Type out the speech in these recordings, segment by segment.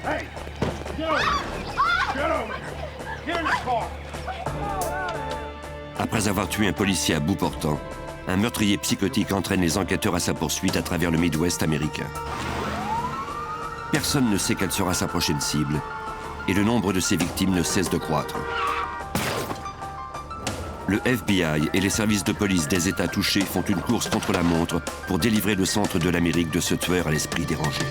Hey! Get over here! Get over here! Get in the car! Après avoir tué un policier à bout portant, un meurtrier psychotique entraîne les enquêteurs à sa poursuite à travers le Midwest américain. Personne ne sait quelle sera sa prochaine cible, et le nombre de ses victimes ne cesse de croître. Le FBI et les services de police des États touchés font une course contre la montre pour délivrer le centre de l'Amérique de ce tueur à l'esprit dérangé.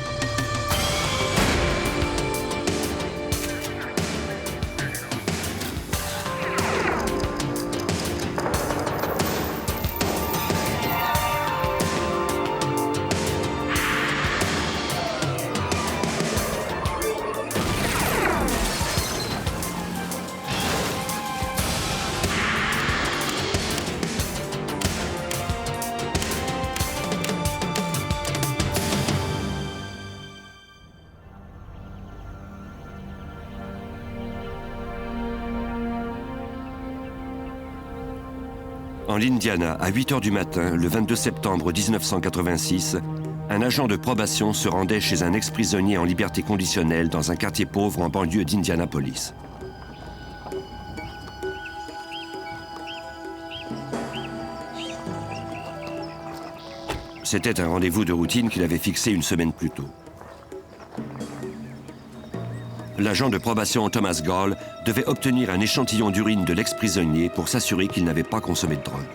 En l'Indiana, à 8 h du matin, le 22 septembre 1986, un agent de probation se rendait chez un ex-prisonnier en liberté conditionnelle dans un quartier pauvre en banlieue d'Indianapolis. C'était un rendez-vous de routine qu'il avait fixé une semaine plus tôt. L'agent de probation Thomas Gall devait obtenir un échantillon d'urine de l'ex-prisonnier pour s'assurer qu'il n'avait pas consommé de drogue.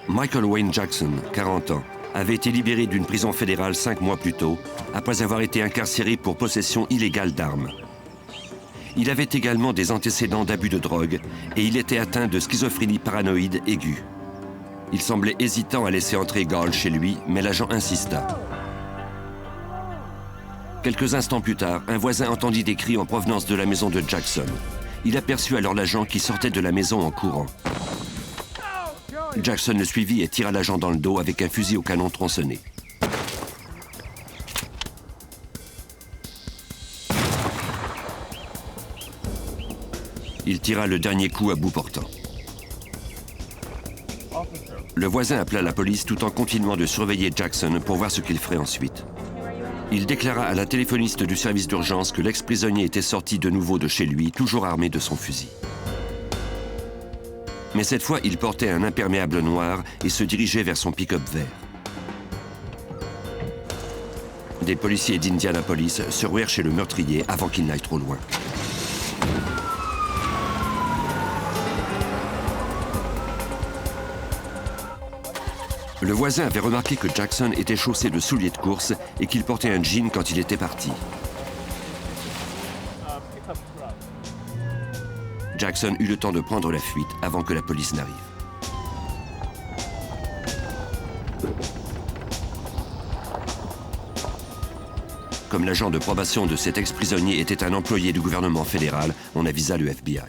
Michael Wayne Jackson, 40 ans, avait été libéré d'une prison fédérale 5 mois plus tôt, après avoir été incarcéré pour possession illégale d'armes. Il avait également des antécédents d'abus de drogue et il était atteint de schizophrénie paranoïde aiguë. Il semblait hésitant à laisser entrer Gall chez lui, mais l'agent insista. Quelques instants plus tard, un voisin entendit des cris en provenance de la maison de Jackson. Il aperçut alors l'agent qui sortait de la maison en courant. Jackson le suivit et tira l'agent dans le dos avec un fusil au canon tronçonné. Il tira le dernier coup à bout portant. Le voisin appela la police tout en continuant de surveiller Jackson pour voir ce qu'il ferait ensuite. Il déclara à la téléphoniste du service d'urgence que l'ex-prisonnier était sorti de nouveau de chez lui, toujours armé de son fusil. Mais cette fois, il portait un imperméable noir et se dirigeait vers son pick-up vert. Des policiers d'Indianapolis se ruèrent chez le meurtrier avant qu'il n'aille trop loin. Le voisin avait remarqué que Jackson était chaussé de souliers de course et qu'il portait un jean quand il était parti. Jackson eut le temps de prendre la fuite avant que la police n'arrive. Comme l'agent de probation de cet ex-prisonnier était un employé du gouvernement fédéral, on avisa le FBI.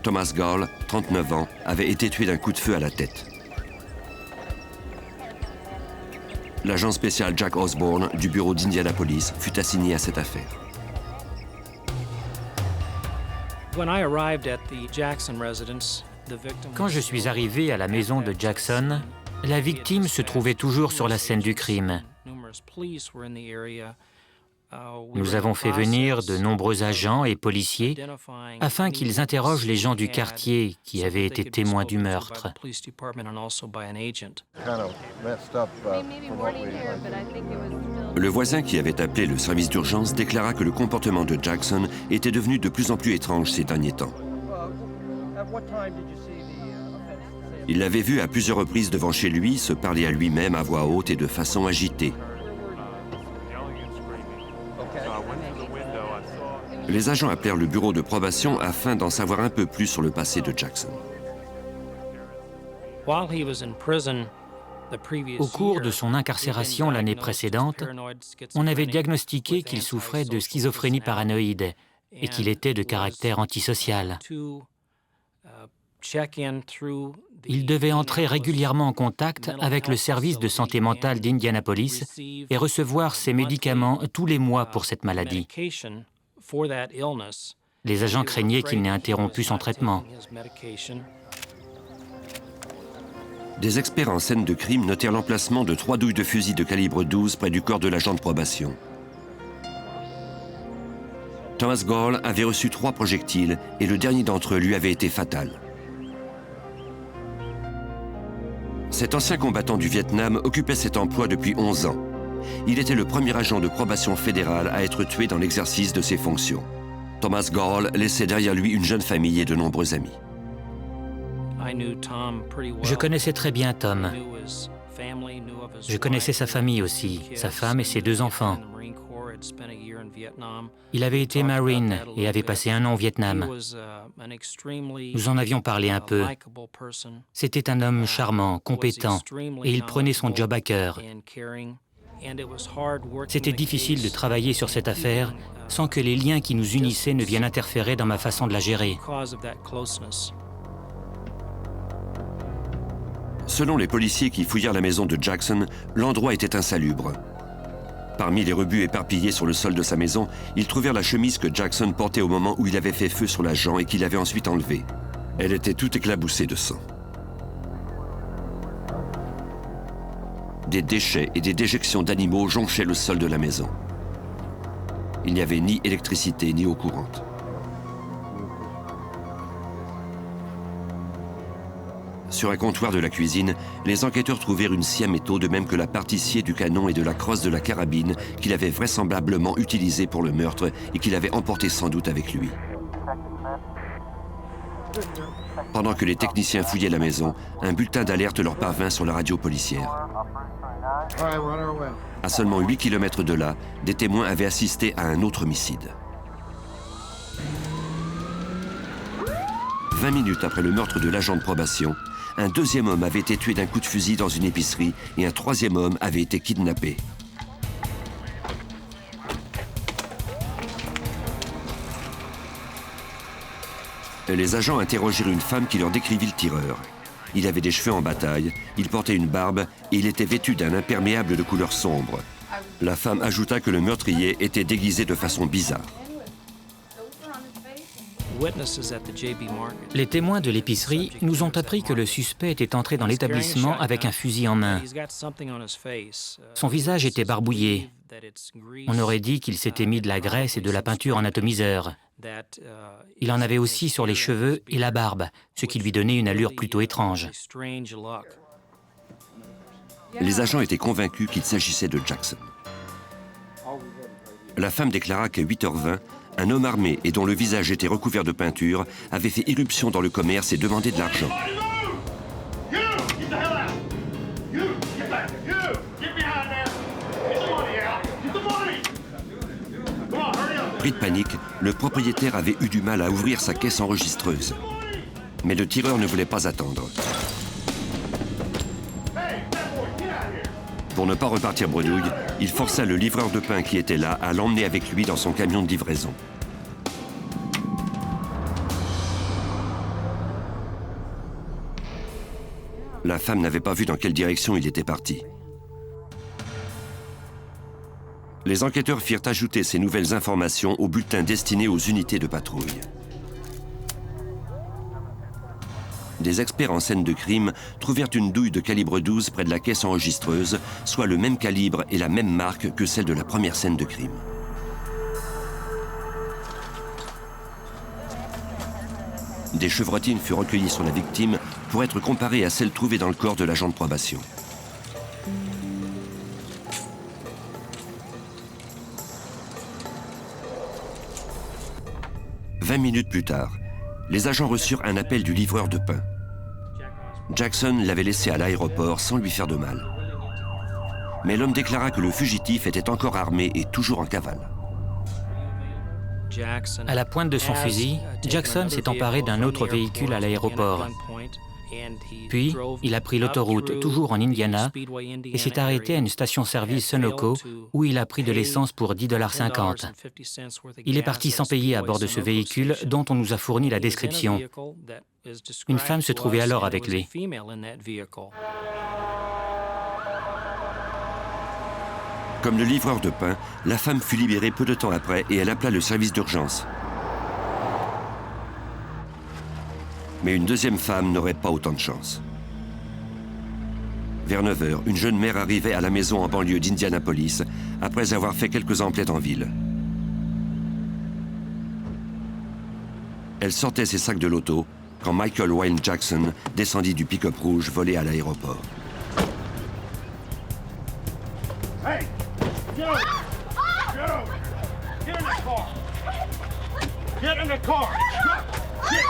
Thomas Gall, 39 ans, avait été tué d'un coup de feu à la tête. L'agent spécial Jack Osborne du bureau d'Indianapolis fut assigné à cette affaire. Quand je suis arrivé à la maison de Jackson, la victime se trouvait toujours sur la scène du crime. Nous avons fait venir de nombreux agents et policiers afin qu'ils interrogent les gens du quartier qui avaient été témoins du meurtre. Le voisin qui avait appelé le service d'urgence déclara que le comportement de Jackson était devenu de plus en plus étrange ces derniers temps. Il l'avait vu à plusieurs reprises devant chez lui se parler à lui-même à voix haute et de façon agitée. Les agents appelèrent le bureau de probation afin d'en savoir un peu plus sur le passé de Jackson. Au cours de son incarcération l'année précédente, on avait diagnostiqué qu'il souffrait de schizophrénie paranoïde et qu'il était de caractère antisocial. Il devait entrer régulièrement en contact avec le service de santé mentale d'Indianapolis et recevoir ses médicaments tous les mois pour cette maladie. Les agents craignaient qu'il n'ait interrompu son traitement. Des experts en scène de crime notèrent l'emplacement de 3 douilles de fusil de calibre 12 près du corps de l'agent de probation. Thomas Gall avait reçu 3 projectiles et le dernier d'entre eux lui avait été fatal. Cet ancien combattant du Vietnam occupait cet emploi depuis 11 ans. Il était le premier agent de probation fédérale à être tué dans l'exercice de ses fonctions. Thomas Gall laissait derrière lui une jeune famille et de nombreux amis. Je connaissais très bien Tom. Je connaissais sa famille aussi, sa femme et ses 2 enfants. Il avait été Marine et avait passé 1 an au Vietnam. Nous en avions parlé un peu. C'était un homme charmant, compétent, et il prenait son job à cœur. C'était difficile de travailler sur cette affaire sans que les liens qui nous unissaient ne viennent interférer dans ma façon de la gérer. Selon les policiers qui fouillèrent la maison de Jackson, l'endroit était insalubre. Parmi les rebuts éparpillés sur le sol de sa maison, ils trouvèrent la chemise que Jackson portait au moment où il avait fait feu sur l'agent et qu'il avait ensuite enlevée. Elle était toute éclaboussée de sang. Des déchets et des déjections d'animaux jonchaient le sol de la maison. Il n'y avait ni électricité ni eau courante. Sur un comptoir de la cuisine, les enquêteurs trouvèrent une scie à métaux de même que la partie sciée du canon et de la crosse de la carabine qu'il avait vraisemblablement utilisée pour le meurtre et qu'il avait emporté sans doute avec lui. Pendant que les techniciens fouillaient la maison, un bulletin d'alerte leur parvint sur la radio policière. À seulement 8 km de là, des témoins avaient assisté à un autre homicide. 20 minutes après le meurtre de l'agent de probation, un 2e homme avait été tué d'un coup de fusil dans une épicerie et un 3e homme avait été kidnappé. Les agents interrogèrent une femme qui leur décrivit le tireur. Il avait des cheveux en bataille, il portait une barbe et il était vêtu d'un imperméable de couleur sombre. La femme ajouta que le meurtrier était déguisé de façon bizarre. Les témoins de l'épicerie nous ont appris que le suspect était entré dans l'établissement avec un fusil en main. Son visage était barbouillé. On aurait dit qu'il s'était mis de la graisse et de la peinture en atomiseur. Il en avait aussi sur les cheveux et la barbe, ce qui lui donnait une allure plutôt étrange. Les agents étaient convaincus qu'il s'agissait de Jackson. La femme déclara qu'à 8h20, un homme armé et dont le visage était recouvert de peinture avait fait irruption dans le commerce et demandé de l'argent. Pris de panique, le propriétaire avait eu du mal à ouvrir sa caisse enregistreuse. Mais le tireur ne voulait pas attendre. Pour ne pas repartir bredouille, il força le livreur de pain qui était là à l'emmener avec lui dans son camion de livraison. La femme n'avait pas vu dans quelle direction il était parti. Les enquêteurs firent ajouter ces nouvelles informations au bulletin destiné aux unités de patrouille. Des experts en scène de crime trouvèrent une douille de calibre 12 près de la caisse enregistreuse, soit le même calibre et la même marque que celle de la première scène de crime. Des chevrotines furent recueillies sur la victime pour être comparées à celles trouvées dans le corps de l'agent de probation. « 20 minutes plus tard, les agents reçurent un appel du livreur de pain. Jackson l'avait laissé à l'aéroport sans lui faire de mal. Mais l'homme déclara que le fugitif était encore armé et toujours en cavale. À la pointe de son fusil, Jackson s'est emparé d'un autre véhicule à l'aéroport. Puis, il a pris l'autoroute, toujours en Indiana, et s'est arrêté à une station-service Sunoco où il a pris de l'essence pour $10,50. Il est parti sans payer à bord de ce véhicule dont on nous a fourni la description. Une femme se trouvait alors avec lui. Comme le livreur de pain, la femme fut libérée peu de temps après et elle appela le service d'urgence. Mais une deuxième femme n'aurait pas autant de chance. Vers 9 h, une jeune mère arrivait à la maison en banlieue d'Indianapolis après avoir fait quelques emplettes en ville. Elle sortait ses sacs de l'auto quand Michael Wayne Jackson descendit du pick-up rouge volé à l'aéroport. Hey! Get over here! Get over here! Get in the car! Get in the car! Get!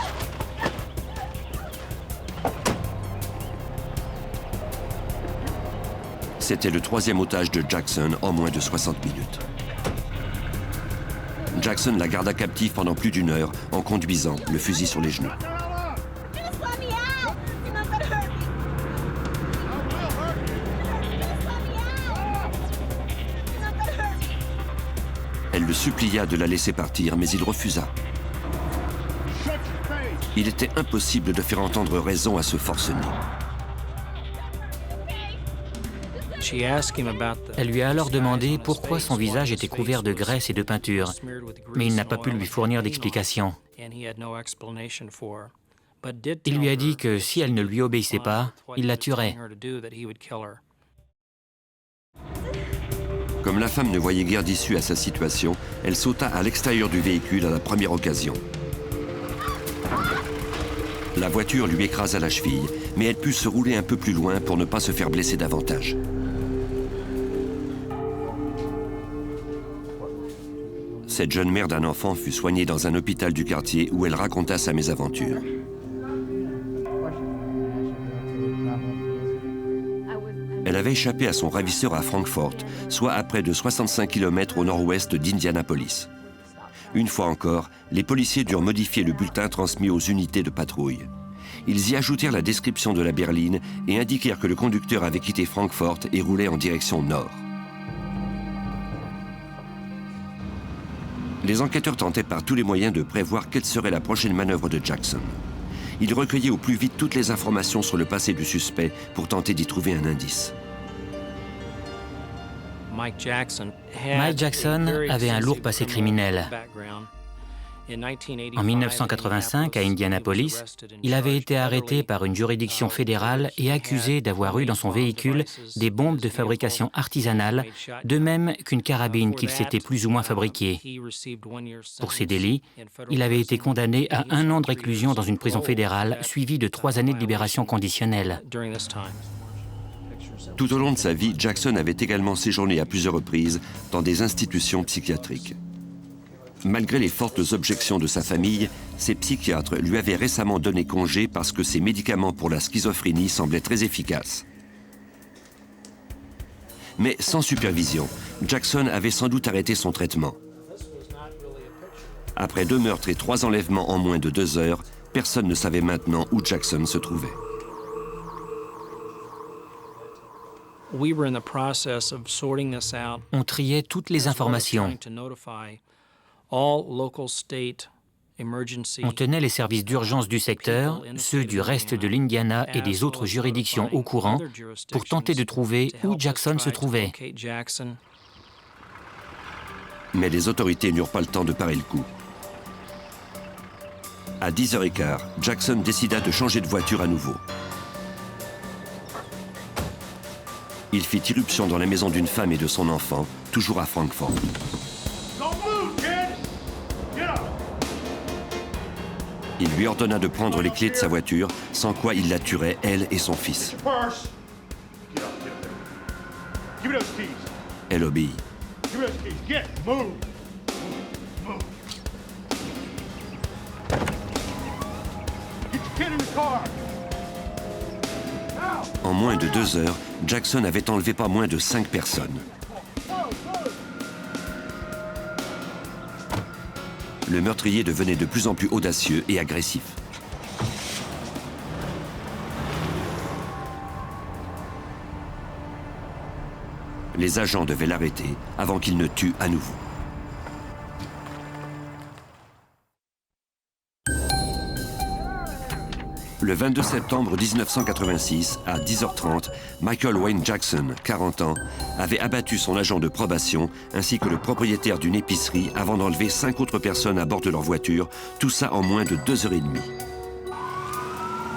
C'était le troisième otage de Jackson en moins de 60 minutes. Jackson la garda captive pendant plus d'1 heure en conduisant, le fusil sur les genoux. Just let me out! You're not gonna hurt me! Just let me out! You're not gonna hurt me! Elle le supplia de la laisser partir, mais il refusa. Shut your face! Il était impossible de faire entendre raison à ce forcené. Elle lui a alors demandé pourquoi son visage était couvert de graisse et de peinture, mais il n'a pas pu lui fournir d'explication. Il lui a dit que si elle ne lui obéissait pas, il la tuerait. Comme la femme ne voyait guère d'issue à sa situation, elle sauta à l'extérieur du véhicule à la première occasion. La voiture lui écrasa la cheville, mais elle put se rouler un peu plus loin pour ne pas se faire blesser davantage. Cette jeune mère d'un enfant fut soignée dans un hôpital du quartier où elle raconta sa mésaventure. Elle avait échappé à son ravisseur à Frankfort, soit à près de 65 km au nord-ouest d'Indianapolis. Une fois encore, les policiers durent modifier le bulletin transmis aux unités de patrouille. Ils y ajoutèrent la description de la berline et indiquèrent que le conducteur avait quitté Frankfort et roulait en direction nord. Les enquêteurs tentaient par tous les moyens de prévoir quelle serait la prochaine manœuvre de Jackson. Ils recueillaient au plus vite toutes les informations sur le passé du suspect pour tenter d'y trouver un indice. Mike Jackson avait un lourd passé criminel. En 1985, à Indianapolis, il avait été arrêté par une juridiction fédérale et accusé d'avoir eu dans son véhicule des bombes de fabrication artisanale, de même qu'une carabine qu'il s'était plus ou moins fabriquée. Pour ces délits, il avait été condamné à 1 an de réclusion dans une prison fédérale, suivi de 3 années de libération conditionnelle. Tout au long de sa vie, Jackson avait également séjourné à plusieurs reprises dans des institutions psychiatriques. Malgré les fortes objections de sa famille, ses psychiatres lui avaient récemment donné congé parce que ses médicaments pour la schizophrénie semblaient très efficaces. Mais sans supervision, Jackson avait sans doute arrêté son traitement. Après 2 meurtres et 3 enlèvements en moins de 2 heures, personne ne savait maintenant où Jackson se trouvait. On triait toutes les informations. On tenait les services d'urgence du secteur, ceux du reste de l'Indiana et des autres juridictions au courant pour tenter de trouver où Jackson se trouvait. Mais les autorités n'eurent pas le temps de parer le coup. À 10h15, Jackson décida de changer de voiture à nouveau. Il fit irruption dans la maison d'une femme et de son enfant, toujours à Frankfort. Il lui ordonna de prendre les clés de sa voiture, sans quoi il la tuerait, elle et son fils. Elle obéit. En moins de 2 heures, Jackson avait enlevé pas moins de 5 personnes. Le meurtrier devenait de plus en plus audacieux et agressif. Les agents devaient l'arrêter avant qu'il ne tue à nouveau. Le 22 septembre 1986, à 10h30, Michael Wayne Jackson, 40 ans, avait abattu son agent de probation ainsi que le propriétaire d'une épicerie avant d'enlever 5 autres personnes à bord de leur voiture, tout ça en moins de 2h30.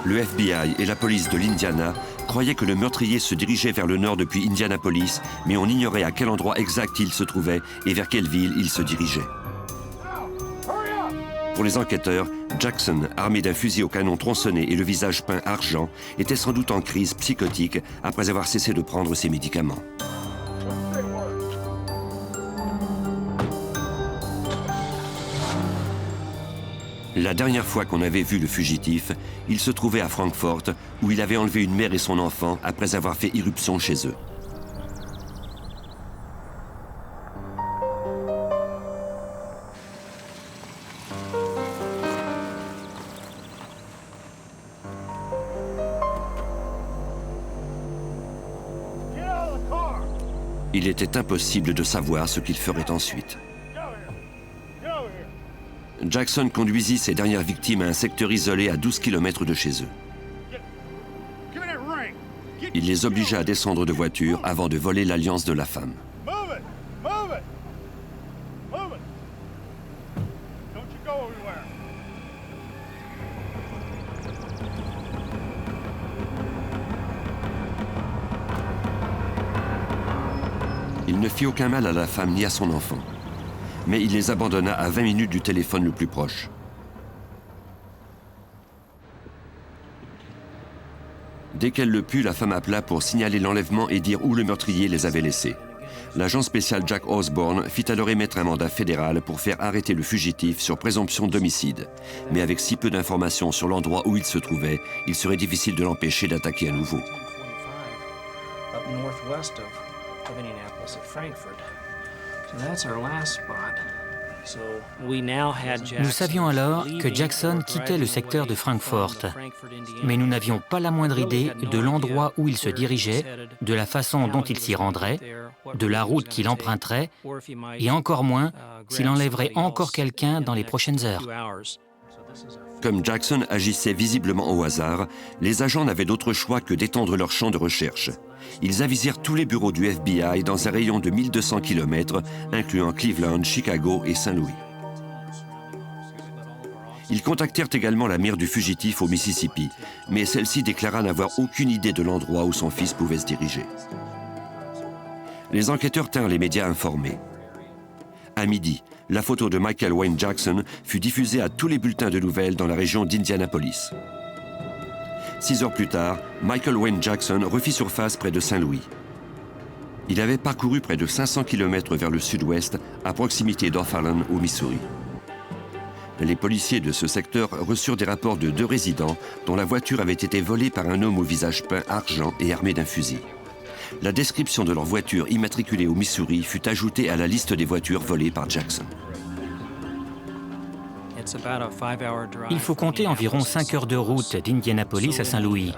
Le FBI et la police de l'Indiana croyaient que le meurtrier se dirigeait vers le nord depuis Indianapolis, mais on ignorait à quel endroit exact il se trouvait et vers quelle ville il se dirigeait. Pour les enquêteurs, Jackson, armé d'un fusil au canon tronçonné et le visage peint argent, était sans doute en crise psychotique après avoir cessé de prendre ses médicaments. La dernière fois qu'on avait vu le fugitif, il se trouvait à Frankfort, où il avait enlevé une mère et son enfant après avoir fait irruption chez eux. Il était impossible de savoir ce qu'il ferait ensuite. Jackson conduisit ses dernières victimes à un secteur isolé à 12 km de chez eux. Il les obligea à descendre de voiture avant de voler l'alliance de la femme. Il ne fit aucun mal à la femme ni à son enfant, mais il les abandonna à 20 minutes du téléphone le plus proche. Dès qu'elle le put, la femme appela pour signaler l'enlèvement et dire où le meurtrier les avait laissés. L'agent spécial Jack Osborne fit alors émettre un mandat fédéral pour faire arrêter le fugitif sur présomption d'homicide. Mais avec si peu d'informations sur l'endroit où il se trouvait, il serait difficile de l'empêcher d'attaquer à nouveau. Nous savions alors que Jackson quittait le secteur de Frankfort, mais nous n'avions pas la moindre idée de l'endroit où il se dirigeait, de la façon dont il s'y rendrait, de la route qu'il emprunterait, et encore moins s'il enlèverait encore quelqu'un dans les prochaines heures. Comme Jackson agissait visiblement au hasard, les agents n'avaient d'autre choix que d'étendre leur champ de recherche. Ils avisèrent tous les bureaux du FBI dans un rayon de 1200 km, incluant Cleveland, Chicago et Saint-Louis. Ils contactèrent également la mère du fugitif au Mississippi, mais celle-ci déclara n'avoir aucune idée de l'endroit où son fils pouvait se diriger. Les enquêteurs tinrent les médias informés. À midi, la photo de Michael Wayne Jackson fut diffusée à tous les bulletins de nouvelles dans la région d'Indianapolis. 6 heures plus tard, Michael Wayne Jackson refit surface près de Saint-Louis. Il avait parcouru près de 500 km vers le sud-ouest, à proximité d'O'Fallon, au Missouri. Les policiers de ce secteur reçurent des rapports de 2 résidents dont la voiture avait été volée par un homme au visage peint argent et armé d'un fusil. La description de leur voiture immatriculée au Missouri fut ajoutée à la liste des voitures volées par Jackson. Il faut compter environ 5 heures de route d'Indianapolis à Saint-Louis.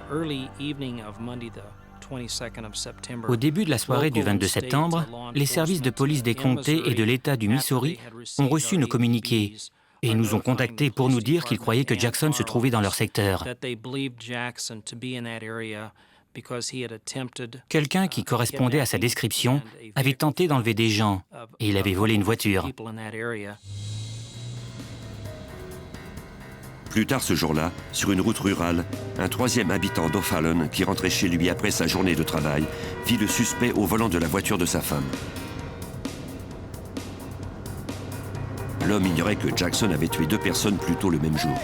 Au début de la soirée du 22 septembre, les services de police des comtés et de l'État du Missouri ont reçu nos communiqués et nous ont contactés pour nous dire qu'ils croyaient que Jackson se trouvait dans leur secteur. Quelqu'un qui correspondait à sa description avait tenté d'enlever des gens et il avait volé une voiture. Plus tard ce jour-là, sur une route rurale, un 3e habitant d'O'Fallon qui rentrait chez lui après sa journée de travail vit le suspect au volant de la voiture de sa femme. L'homme ignorait que Jackson avait tué 2 personnes plus tôt le même jour.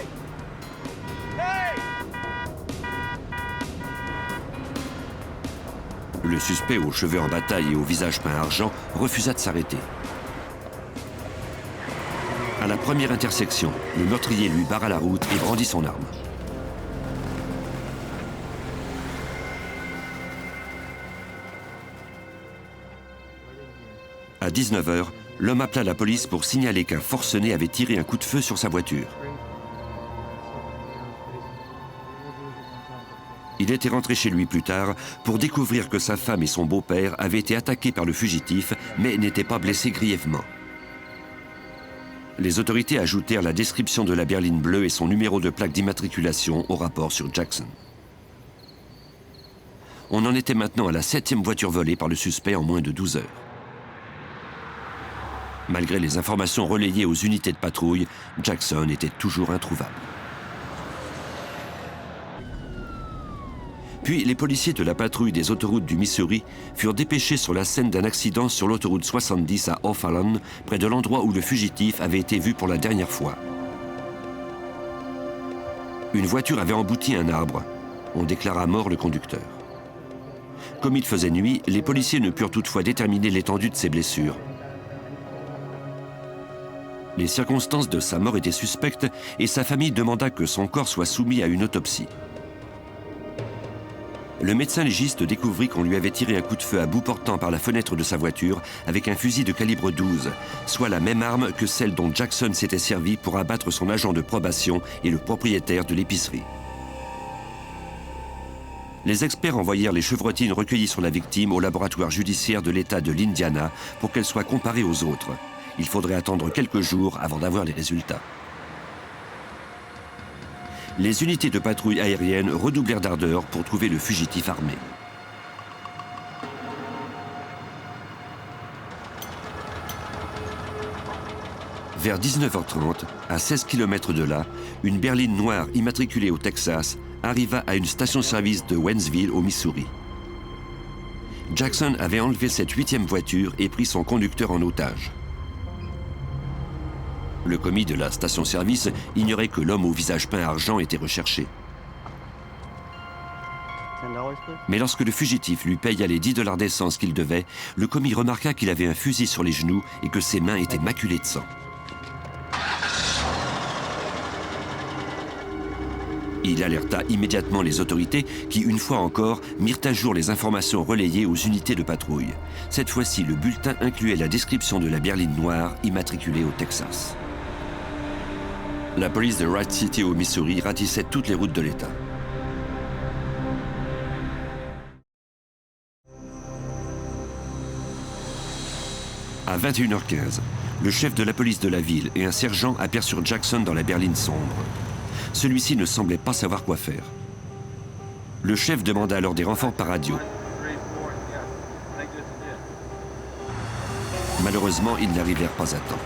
Le suspect, aux cheveux en bataille et au visage peint argent, refusa de s'arrêter. À la première intersection, le meurtrier lui barra la route et brandit son arme. À 19h, l'homme appela la police pour signaler qu'un forcené avait tiré un coup de feu sur sa voiture. Il était rentré chez lui plus tard pour découvrir que sa femme et son beau-père avaient été attaqués par le fugitif, mais n'étaient pas blessés grièvement. Les autorités ajoutèrent la description de la berline bleue et son numéro de plaque d'immatriculation au rapport sur Jackson. On en était maintenant à la 7e voiture volée par le suspect en moins de 12 heures. Malgré les informations relayées aux unités de patrouille, Jackson était toujours introuvable. Puis les policiers de la patrouille des autoroutes du Missouri furent dépêchés sur la scène d'un accident sur l'autoroute 70 à O'Fallon, près de l'endroit où le fugitif avait été vu pour la dernière fois. Une voiture avait embouti un arbre. On déclara mort le conducteur. Comme il faisait nuit, les policiers ne purent toutefois déterminer l'étendue de ses blessures. Les circonstances de sa mort étaient suspectes et sa famille demanda que son corps soit soumis à une autopsie. Le médecin légiste découvrit qu'on lui avait tiré un coup de feu à bout portant par la fenêtre de sa voiture avec un fusil de calibre 12, soit la même arme que celle dont Jackson s'était servi pour abattre son agent de probation et le propriétaire de l'épicerie. Les experts envoyèrent les chevrotines recueillies sur la victime au laboratoire judiciaire de l'État de l'Indiana pour qu'elles soient comparées aux autres. Il faudrait attendre quelques jours avant d'avoir les résultats. Les unités de patrouille aérienne redoublèrent d'ardeur pour trouver le fugitif armé. Vers 19h30, à 16 km de là, une berline noire immatriculée au Texas arriva à une station-service de Wentzville au Missouri. Jackson avait enlevé cette 8e voiture et pris son conducteur en otage. Le commis de la station-service ignorait que l'homme au visage peint argent était recherché. Mais lorsque le fugitif lui paya les $10 d'essence qu'il devait, le commis remarqua qu'il avait un fusil sur les genoux et que ses mains étaient maculées de sang. Il alerta immédiatement les autorités qui, une fois encore, mirent à jour les informations relayées aux unités de patrouille. Cette fois-ci, le bulletin incluait la description de la berline noire immatriculée au Texas. La police de Wright City au Missouri ratissait toutes les routes de l'État. À 21h15, le chef de la police de la ville et un sergent aperçurent Jackson dans la berline sombre. Celui-ci ne semblait pas savoir quoi faire. Le chef demanda alors des renforts par radio. Malheureusement, ils n'arrivèrent pas à temps.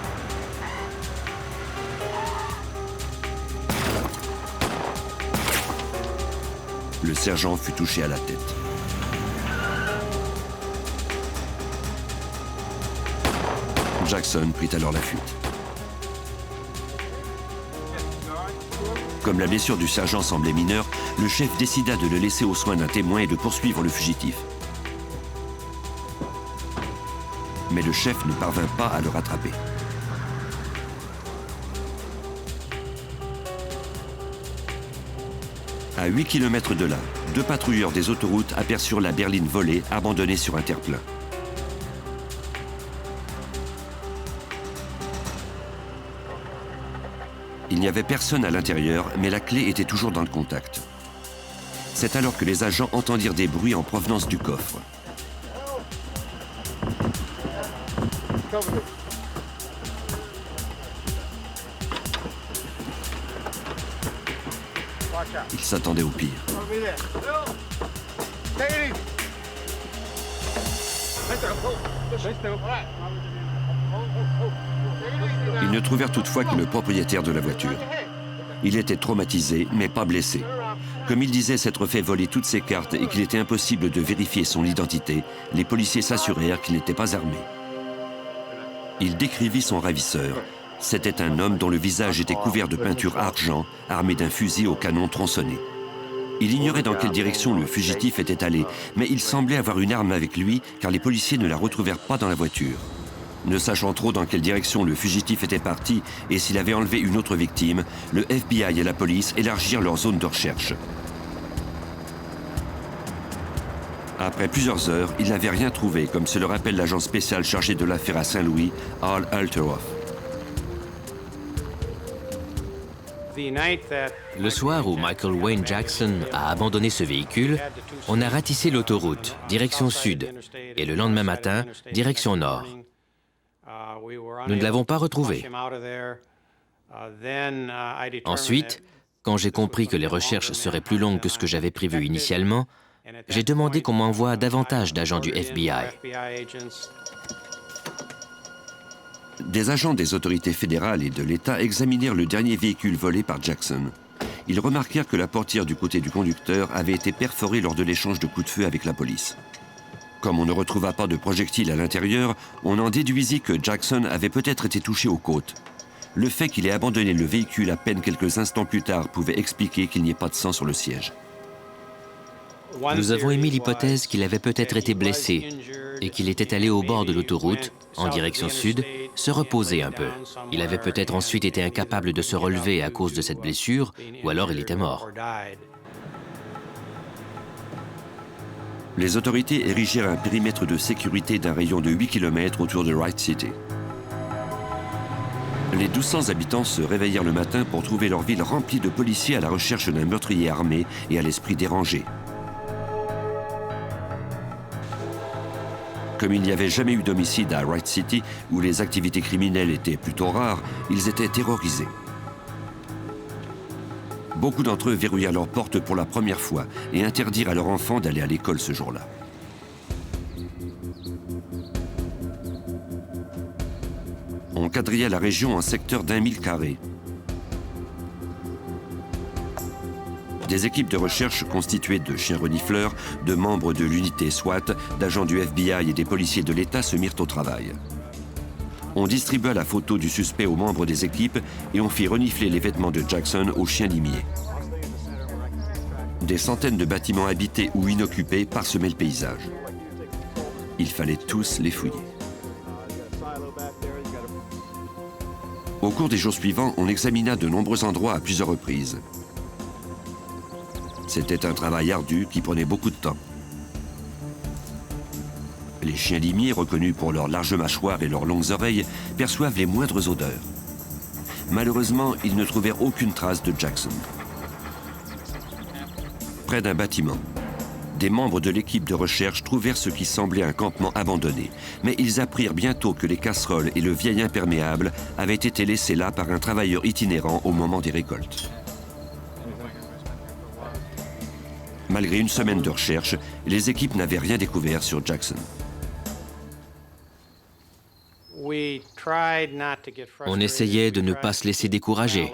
Le sergent fut touché à la tête. Jackson prit alors la fuite. Comme la blessure du sergent semblait mineure, le chef décida de le laisser aux soins d'un témoin et de poursuivre le fugitif. Mais le chef ne parvint pas à le rattraper. À 8 km de là, 2 patrouilleurs des autoroutes aperçurent la berline volée abandonnée sur un terre-plein. Il n'y avait personne à l'intérieur, mais la clé était toujours dans le contact. C'est alors que les agents entendirent des bruits en provenance du coffre. Ils s'attendaient au pire. Ils ne trouvèrent toutefois que le propriétaire de la voiture. Il était traumatisé, mais pas blessé. Comme il disait s'être fait voler toutes ses cartes et qu'il était impossible de vérifier son identité, les policiers s'assurèrent qu'il n'était pas armé. Il décrivit son ravisseur. C'était un homme dont le visage était couvert de peinture argent, armé d'un fusil au canon tronçonné. Il ignorait dans quelle direction le fugitif était allé, mais il semblait avoir une arme avec lui car les policiers ne la retrouvèrent pas dans la voiture. Ne sachant trop dans quelle direction le fugitif était parti et s'il avait enlevé une autre victime, le FBI et la police élargirent leur zone de recherche. Après plusieurs heures, ils n'avaient rien trouvé, comme se le rappelle l'agent spécial chargé de l'affaire à Saint-Louis, Al Alteroff. Le soir où Michael Wayne Jackson a abandonné ce véhicule, on a ratissé l'autoroute, direction sud, et le lendemain matin, direction nord. Nous ne l'avons pas retrouvé. Ensuite, quand j'ai compris que les recherches seraient plus longues que ce que j'avais prévu initialement, j'ai demandé qu'on m'envoie davantage d'agents du FBI. Des agents des autorités fédérales et de l'État examinèrent le dernier véhicule volé par Jackson. Ils remarquèrent que la portière du côté du conducteur avait été perforée lors de l'échange de coups de feu avec la police. Comme on ne retrouva pas de projectile à l'intérieur, on en déduisit que Jackson avait peut-être été touché aux côtes. Le fait qu'il ait abandonné le véhicule à peine quelques instants plus tard pouvait expliquer qu'il n'y ait pas de sang sur le siège. Nous avons émis l'hypothèse qu'il avait peut-être été blessé et qu'il était allé au bord de l'autoroute, en direction sud, se reposer un peu. Il avait peut-être ensuite été incapable de se relever à cause de cette blessure, ou alors il était mort. Les autorités érigèrent un périmètre de sécurité d'un rayon de 8 km autour de Wright City. Les 1200 habitants se réveillèrent le matin pour trouver leur ville remplie de policiers à la recherche d'un meurtrier armé et à l'esprit dérangé. Comme il n'y avait jamais eu d'homicide à Wright City, où les activités criminelles étaient plutôt rares, ils étaient terrorisés. Beaucoup d'entre eux verrouillèrent leurs portes pour la première fois et interdirent à leurs enfants d'aller à l'école ce jour-là. On quadrilla la région en secteur d'1 000 carrés. Des équipes de recherche constituées de chiens renifleurs, de membres de l'unité SWAT, d'agents du FBI et des policiers de l'État se mirent au travail. On distribua la photo du suspect aux membres des équipes et on fit renifler les vêtements de Jackson aux chiens limiers. Des centaines de bâtiments habités ou inoccupés parsemaient le paysage. Il fallait tous les fouiller. Au cours des jours suivants, on examina de nombreux endroits à plusieurs reprises. C'était un travail ardu qui prenait beaucoup de temps. Les chiens limiers, reconnus pour leurs larges mâchoires et leurs longues oreilles, perçoivent les moindres odeurs. Malheureusement, ils ne trouvèrent aucune trace de Jackson. Près d'un bâtiment, des membres de l'équipe de recherche trouvèrent ce qui semblait un campement abandonné, mais ils apprirent bientôt que les casseroles et le vieil imperméable avaient été laissés là par un travailleur itinérant au moment des récoltes. Malgré une semaine de recherche, les équipes n'avaient rien découvert sur Jackson. On essayait de ne pas se laisser décourager.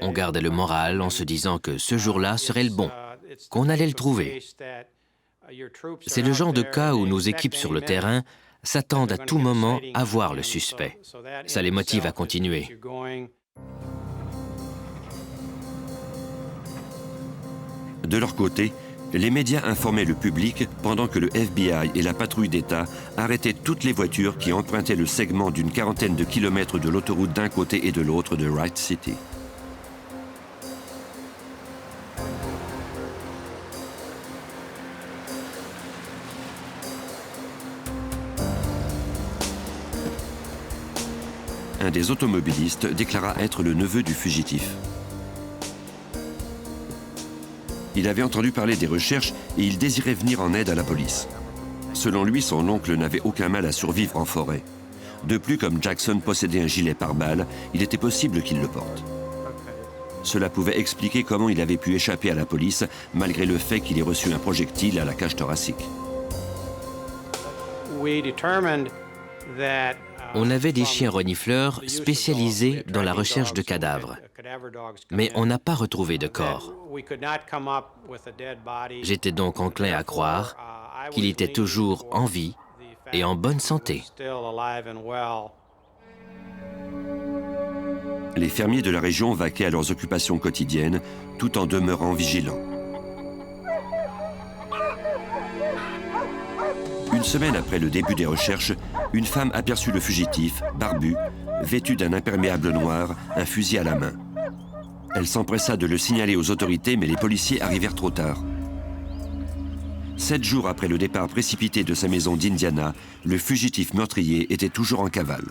On gardait le moral en se disant que ce jour-là serait le bon, qu'on allait le trouver. C'est le genre de cas où nos équipes sur le terrain s'attendent à tout moment à voir le suspect. Ça les motive à continuer. De leur côté, les médias informaient le public pendant que le FBI et la patrouille d'État arrêtaient toutes les voitures qui empruntaient le segment d'une quarantaine de kilomètres de l'autoroute d'un côté et de l'autre de Wright City. Un des automobilistes déclara être le neveu du fugitif. Il avait entendu parler des recherches et il désirait venir en aide à la police. Selon lui, son oncle n'avait aucun mal à survivre en forêt. De plus, comme Jackson possédait un gilet pare-balles, il était possible qu'il le porte. Cela pouvait expliquer comment il avait pu échapper à la police, malgré le fait qu'il ait reçu un projectile à la cage thoracique. On avait des chiens renifleurs spécialisés dans la recherche de cadavres, mais on n'a pas retrouvé de corps. J'étais donc enclin à croire qu'il était toujours en vie et en bonne santé. Les fermiers de la région vaquaient à leurs occupations quotidiennes, tout en demeurant vigilants. Une semaine après le début des recherches, une femme aperçut le fugitif, barbu, vêtu d'un imperméable noir, un fusil à la main. Elle s'empressa de le signaler aux autorités, mais les policiers arrivèrent trop tard. 7 jours après le départ précipité de sa maison d'Indiana, le fugitif meurtrier était toujours en cavale.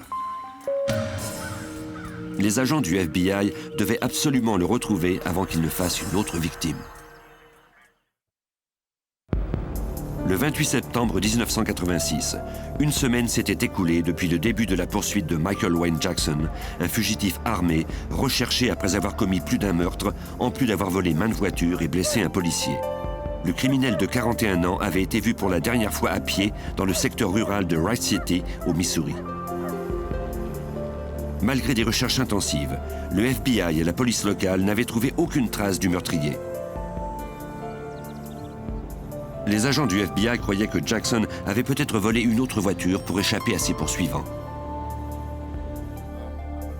Les agents du FBI devaient absolument le retrouver avant qu'il ne fasse une autre victime. Le Le 28 septembre 1986, une semaine s'était écoulée depuis le début de la poursuite de Michael Wayne Jackson, un fugitif armé, recherché après avoir commis plus d'un meurtre, en plus d'avoir volé maintes voitures et blessé un policier. Le criminel de 41 ans avait été vu pour la dernière fois à pied dans le secteur rural de Wright City, au Missouri. Malgré des recherches intensives, le FBI et la police locale n'avaient trouvé aucune trace du meurtrier. Les agents du FBI croyaient que Jackson avait peut-être volé une autre voiture pour échapper à ses poursuivants.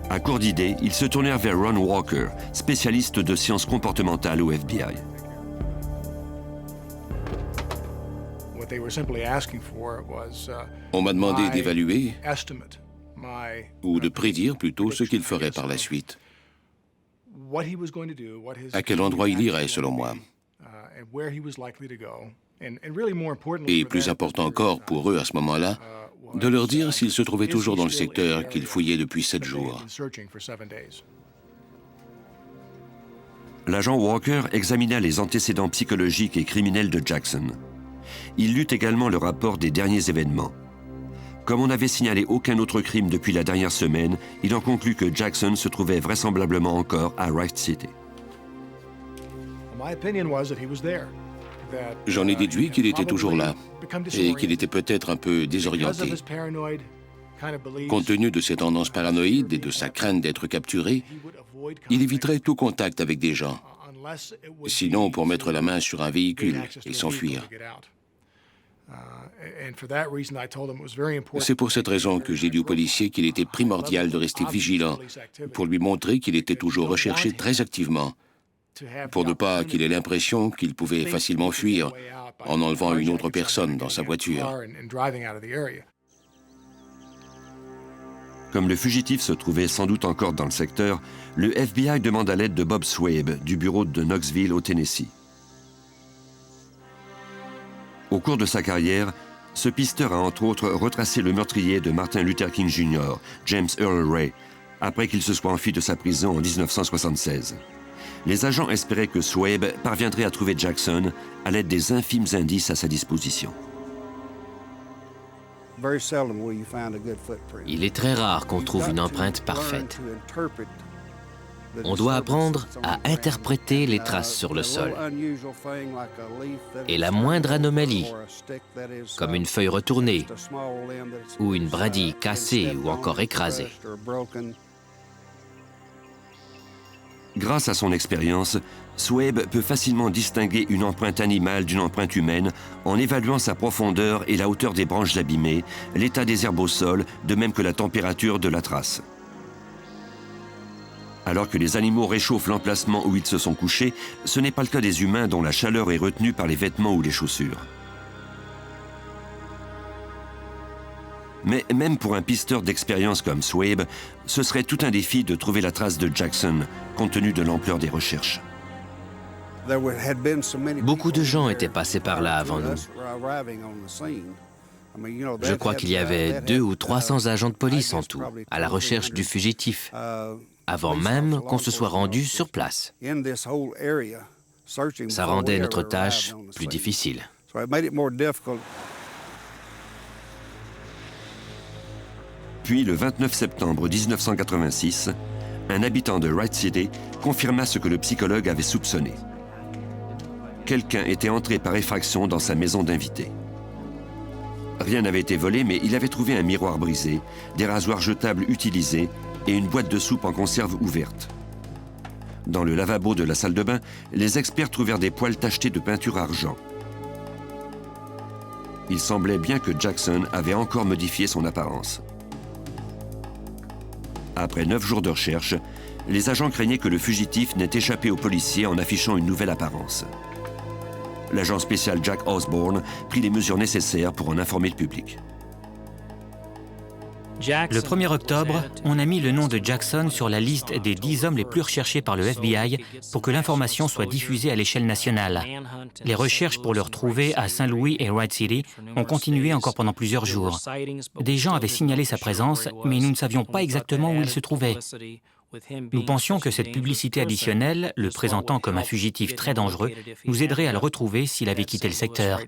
À court d'idées, ils se tournèrent vers Ron Walker, spécialiste de sciences comportementales au FBI. On m'a demandé d'évaluer ou de prédire plutôt ce qu'il ferait par la suite. À quel endroit il irait, selon moi. Et plus important encore pour eux à ce moment-là, de leur dire s'il se trouvait toujours dans le secteur qu'ils fouillaient depuis 7 jours. L'agent Walker examina les antécédents psychologiques et criminels de Jackson. Il lut également le rapport des derniers événements. Comme on n'avait signalé aucun autre crime depuis la dernière semaine, il en conclut que Jackson se trouvait vraisemblablement encore à Wright City. J'en ai déduit qu'il était toujours là et qu'il était peut-être un peu désorienté. Compte tenu de ses tendances paranoïdes et de sa crainte d'être capturé, il éviterait tout contact avec des gens, sinon pour mettre la main sur un véhicule et s'enfuir. C'est pour cette raison que j'ai dit au policier qu'il était primordial de rester vigilant pour lui montrer qu'il était toujours recherché très activement, pour ne pas qu'il ait l'impression qu'il pouvait facilement fuir en enlevant une autre personne dans sa voiture. Comme le fugitif se trouvait sans doute encore dans le secteur, le FBI demanda l'aide de Bob Swaib du bureau de Knoxville au Tennessee. Au cours de sa carrière, ce pisteur a entre autres retracé le meurtrier de Martin Luther King Jr., James Earl Ray, après qu'il se soit enfui de sa prison en 1976. Les agents espéraient que Swaib parviendrait à trouver Jackson à l'aide des infimes indices à sa disposition. Il est très rare qu'on trouve une empreinte parfaite. On doit apprendre à interpréter les traces sur le sol. Et la moindre anomalie, comme une feuille retournée, ou une brindille cassée ou encore écrasée. Grâce à son expérience, Swaib peut facilement distinguer une empreinte animale d'une empreinte humaine en évaluant sa profondeur et la hauteur des branches abîmées, l'état des herbes au sol, de même que la température de la trace. Alors que les animaux réchauffent l'emplacement où ils se sont couchés, ce n'est pas le cas des humains dont la chaleur est retenue par les vêtements ou les chaussures. Mais même pour un pisteur d'expérience comme Swaib, ce serait tout un défi de trouver la trace de Jackson, compte tenu de l'ampleur des recherches. Beaucoup de gens étaient passés par là avant nous. Je crois qu'il y avait 200 ou 300 agents de police en tout, à la recherche du fugitif, avant même qu'on se soit rendu sur place. Ça rendait notre tâche plus difficile. Puis, le 29 septembre 1986, un habitant de Wright City confirma ce que le psychologue avait soupçonné. Quelqu'un était entré par effraction dans sa maison d'invités. Rien n'avait été volé, mais il avait trouvé un miroir brisé, des rasoirs jetables utilisés et une boîte de soupe en conserve ouverte. Dans le lavabo de la salle de bain, les experts trouvèrent des poils tachetés de peinture argent. Il semblait bien que Jackson avait encore modifié son apparence. Après 9 jours de recherche, les agents craignaient que le fugitif n'ait échappé aux policiers en affichant une nouvelle apparence. L'agent spécial Jack Osborne prit les mesures nécessaires pour en informer le public. Le 1er octobre, on a mis le nom de Jackson sur la liste des 10 hommes les plus recherchés par le FBI pour que l'information soit diffusée à l'échelle nationale. Les recherches pour le retrouver à Saint-Louis et Wright City ont continué encore pendant plusieurs jours. Des gens avaient signalé sa présence, mais nous ne savions pas exactement où il se trouvait. Nous pensions que cette publicité additionnelle, le présentant comme un fugitif très dangereux, nous aiderait à le retrouver s'il avait quitté le secteur.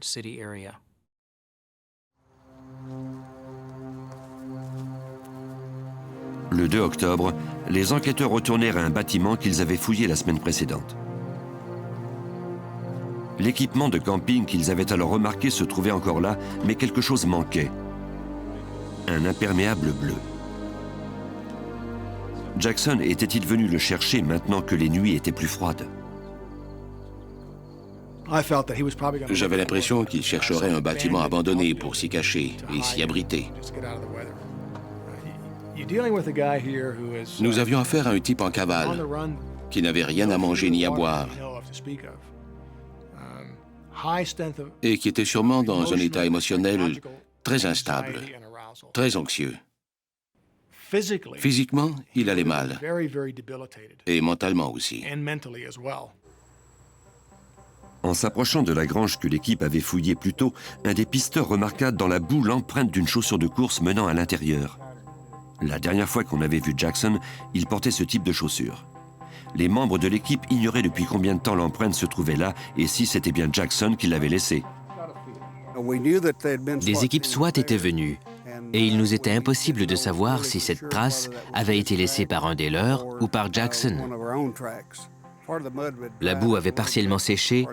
Le 2 octobre, les enquêteurs retournèrent à un bâtiment qu'ils avaient fouillé la semaine précédente. L'équipement de camping qu'ils avaient alors remarqué se trouvait encore là, mais quelque chose manquait. Un imperméable bleu. Jackson était-il venu le chercher maintenant que les nuits étaient plus froides? J'avais l'impression qu'il chercherait un bâtiment abandonné pour s'y cacher et s'y abriter. Nous avions affaire à un type en cavale qui n'avait rien à manger ni à boire et qui était sûrement dans un état émotionnel très instable, très anxieux. Physiquement, il allait mal, et mentalement aussi. En s'approchant de la grange que l'équipe avait fouillée plus tôt, un des pisteurs remarqua dans la boue l'empreinte d'une chaussure de course menant à l'intérieur. La dernière fois qu'on avait vu Jackson, il portait ce type de chaussures. Les membres de l'équipe ignoraient depuis combien de temps l'empreinte se trouvait là et si c'était bien Jackson qui l'avait laissée. Des équipes SWAT étaient venues et il nous était impossible de savoir si cette trace avait été laissée par un des leurs ou par Jackson. La boue avait partiellement séché,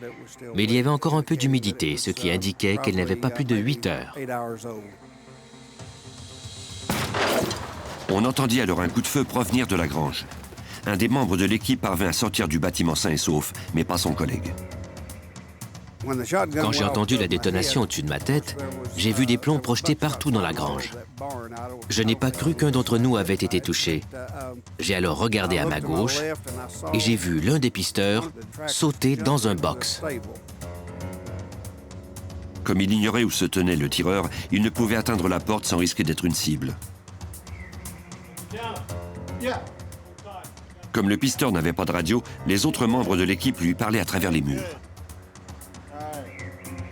mais il y avait encore un peu d'humidité, ce qui indiquait qu'elle n'avait pas plus de 8 heures. On entendit alors un coup de feu provenir de la grange. Un des membres de l'équipe parvint à sortir du bâtiment sain et sauf, mais pas son collègue. Quand j'ai entendu la détonation au-dessus de ma tête, j'ai vu des plombs projetés partout dans la grange. Je n'ai pas cru qu'un d'entre nous avait été touché. J'ai alors regardé à ma gauche et j'ai vu l'un des pisteurs sauter dans un box. Comme il ignorait où se tenait le tireur, il ne pouvait atteindre la porte sans risquer d'être une cible. Comme le pisteur n'avait pas de radio, les autres membres de l'équipe lui parlaient à travers les murs.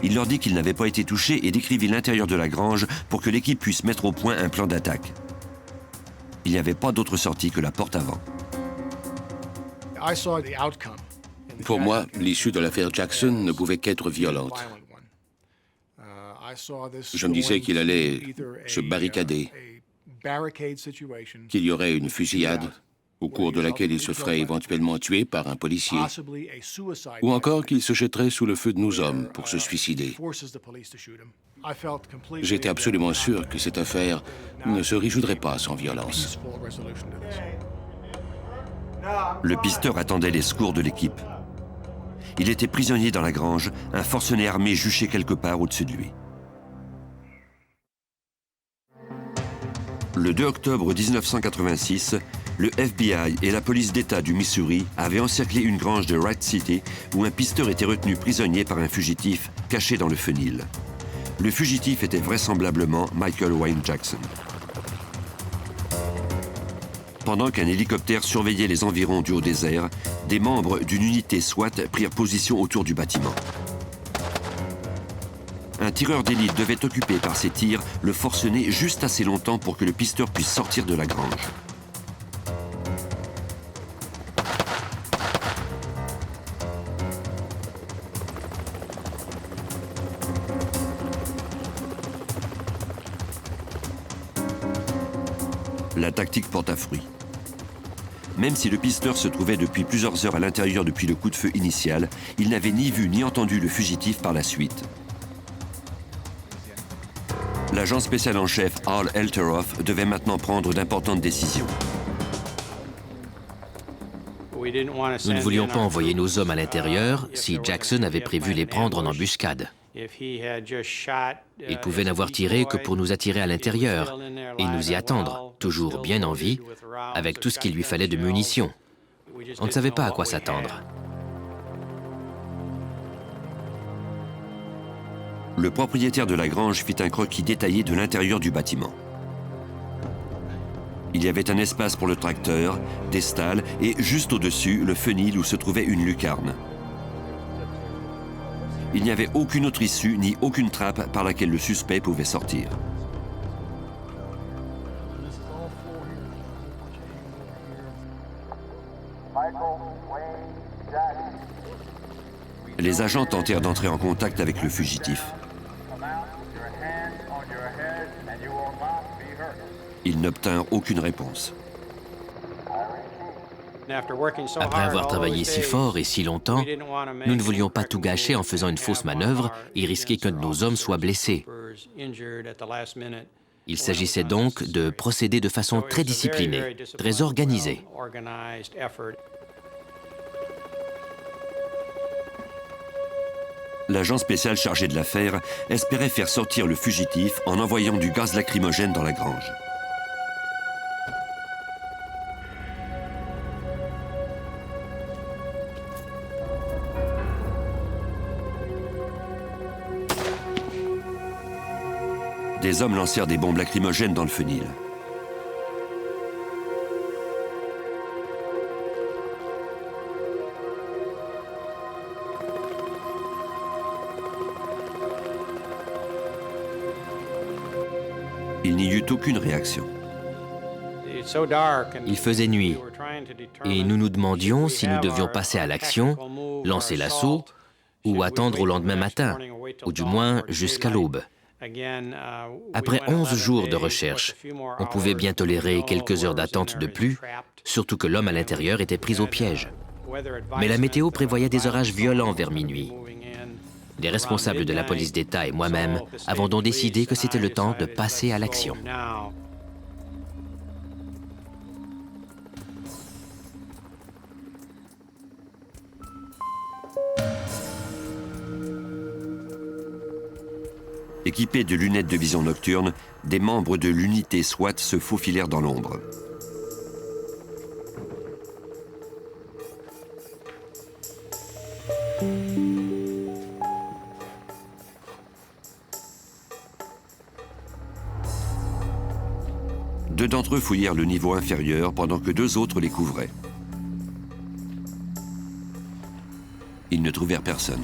Il leur dit qu'il n'avait pas été touché et décrivit l'intérieur de la grange pour que l'équipe puisse mettre au point un plan d'attaque. Il n'y avait pas d'autre sortie que la porte avant. Pour moi, l'issue de l'affaire Jackson ne pouvait qu'être violente. Je me disais qu'il allait se barricader, qu'il y aurait une fusillade au cours de laquelle il se ferait éventuellement tuer par un policier, ou encore qu'il se jetterait sous le feu de nos hommes pour se suicider. J'étais absolument sûr que cette affaire ne se résoudrait pas sans violence. Le pisteur attendait les secours de l'équipe. Il était prisonnier dans la grange, un forcené armé juché quelque part au-dessus de lui. Le 2 octobre 1986, le FBI et la police d'État du Missouri avaient encerclé une grange de Wright City où un pisteur était retenu prisonnier par un fugitif caché dans le fenil. Le fugitif était vraisemblablement Michael Wayne Jackson. Pendant qu'un hélicoptère surveillait les environs du Haut-Désert, des membres d'une unité SWAT prirent position autour du bâtiment. Un tireur d'élite devait occuper par ses tirs le forcené juste assez longtemps pour que le pisteur puisse sortir de la grange. La tactique porta fruit. Même si le pisteur se trouvait depuis plusieurs heures à l'intérieur depuis le coup de feu initial, il n'avait ni vu ni entendu le fugitif par la suite. L'agent spécial en chef, Al Elteroff, devait maintenant prendre d'importantes décisions. Nous ne voulions pas envoyer nos hommes à l'intérieur si Jackson avait prévu les prendre en embuscade. Il pouvait n'avoir tiré que pour nous attirer à l'intérieur et nous y attendre, toujours bien en vie, avec tout ce qu'il lui fallait de munitions. On ne savait pas à quoi s'attendre. Le propriétaire de la grange fit un croquis détaillé de l'intérieur du bâtiment. Il y avait un espace pour le tracteur, des stalles et, juste au-dessus, le fenil où se trouvait une lucarne. Il n'y avait aucune autre issue ni aucune trappe par laquelle le suspect pouvait sortir. Les agents tentèrent d'entrer en contact avec le fugitif. Ils n'obtinrent aucune réponse. Après avoir travaillé si fort et si longtemps, nous ne voulions pas tout gâcher en faisant une fausse manœuvre et risquer qu'un de nos hommes soit blessé. Il s'agissait donc de procéder de façon très disciplinée, très organisée. L'agent spécial chargé de l'affaire espérait faire sortir le fugitif en envoyant du gaz lacrymogène dans la grange. Des hommes lancèrent des bombes lacrymogènes dans le fenil. Il n'y eut aucune réaction. Il faisait nuit et nous nous demandions si nous devions passer à l'action, lancer l'assaut ou attendre au lendemain matin, ou du moins jusqu'à l'aube. Après 11 jours de recherche, on pouvait bien tolérer quelques heures d'attente de plus, surtout que l'homme à l'intérieur était pris au piège. Mais la météo prévoyait des orages violents vers minuit. Les responsables de la police d'État et moi-même avons donc décidé que c'était le temps de passer à l'action. Équipés de lunettes de vision nocturne, des membres de l'unité SWAT se faufilèrent dans l'ombre. Deux d'entre eux fouillèrent le niveau inférieur pendant que deux autres les couvraient. Ils ne trouvèrent personne.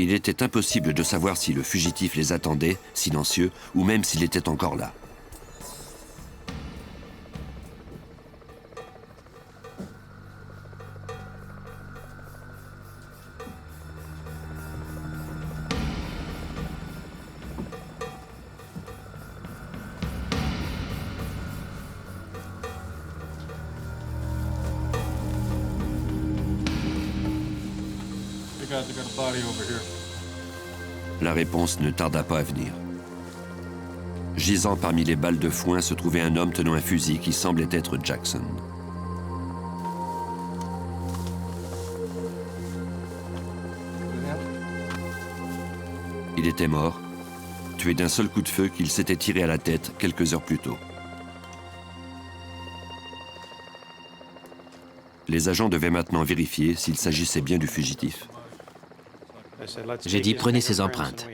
Il était impossible de savoir si le fugitif les attendait, silencieux, ou même s'il était encore là. La réponse ne tarda pas à venir. Gisant parmi les balles de foin se trouvait un homme tenant un fusil qui semblait être Jackson. Il était mort, tué d'un seul coup de feu qu'il s'était tiré à la tête quelques heures plus tôt. Les agents devaient maintenant vérifier s'il s'agissait bien du fugitif. J'ai dit, prenez ces empreintes.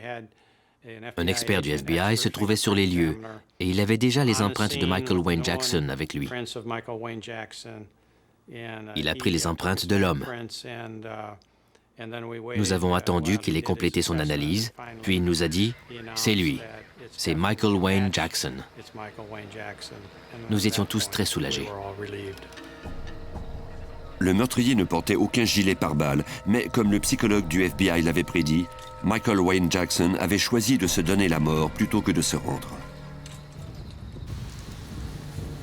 Un expert du FBI se trouvait sur les lieux et il avait déjà les empreintes de Michael Wayne Jackson avec lui. Il a pris les empreintes de l'homme. Nous avons attendu qu'il ait complété son analyse, puis il nous a dit, c'est lui, c'est Michael Wayne Jackson. Nous étions tous très soulagés. Le meurtrier ne portait aucun gilet pare-balles, mais comme le psychologue du FBI l'avait prédit, Michael Wayne Jackson avait choisi de se donner la mort plutôt que de se rendre.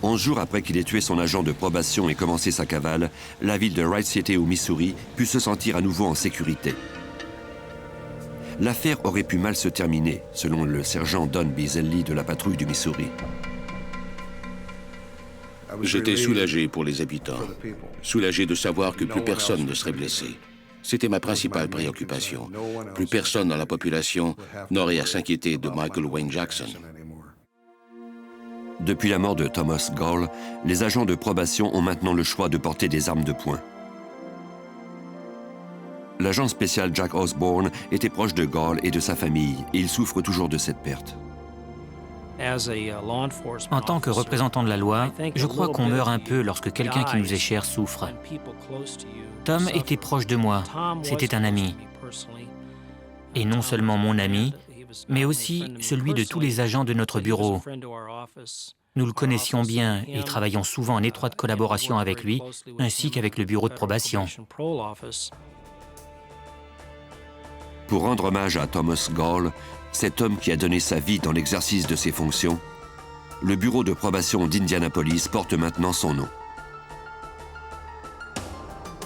11 jours après qu'il ait tué son agent de probation et commencé sa cavale, la ville de Wright City au Missouri put se sentir à nouveau en sécurité. L'affaire aurait pu mal se terminer, selon le sergent Don Bizelli de la patrouille du Missouri. J'étais soulagé pour les habitants, soulagé de savoir que plus personne ne serait blessé. C'était ma principale préoccupation. Plus personne dans la population n'aurait à s'inquiéter de Michael Wayne Jackson. Depuis la mort de Thomas Gall, les agents de probation ont maintenant le choix de porter des armes de poing. L'agent spécial Jack Osborne était proche de Gall et de sa famille, et il souffre toujours de cette perte. En tant que représentant de la loi, je crois qu'on meurt un peu lorsque quelqu'un qui nous est cher souffre. Tom était proche de moi, c'était un ami. Et non seulement mon ami, mais aussi celui de tous les agents de notre bureau. Nous le connaissions bien et travaillions souvent en étroite collaboration avec lui, ainsi qu'avec le bureau de probation. Pour rendre hommage à Thomas Gall, cet homme qui a donné sa vie dans l'exercice de ses fonctions, le bureau de probation d'Indianapolis porte maintenant son nom.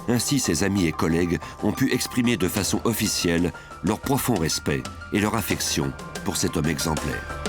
Ainsi, ses amis et collègues ont pu exprimer de façon officielle leur profond respect et leur affection pour cet homme exemplaire.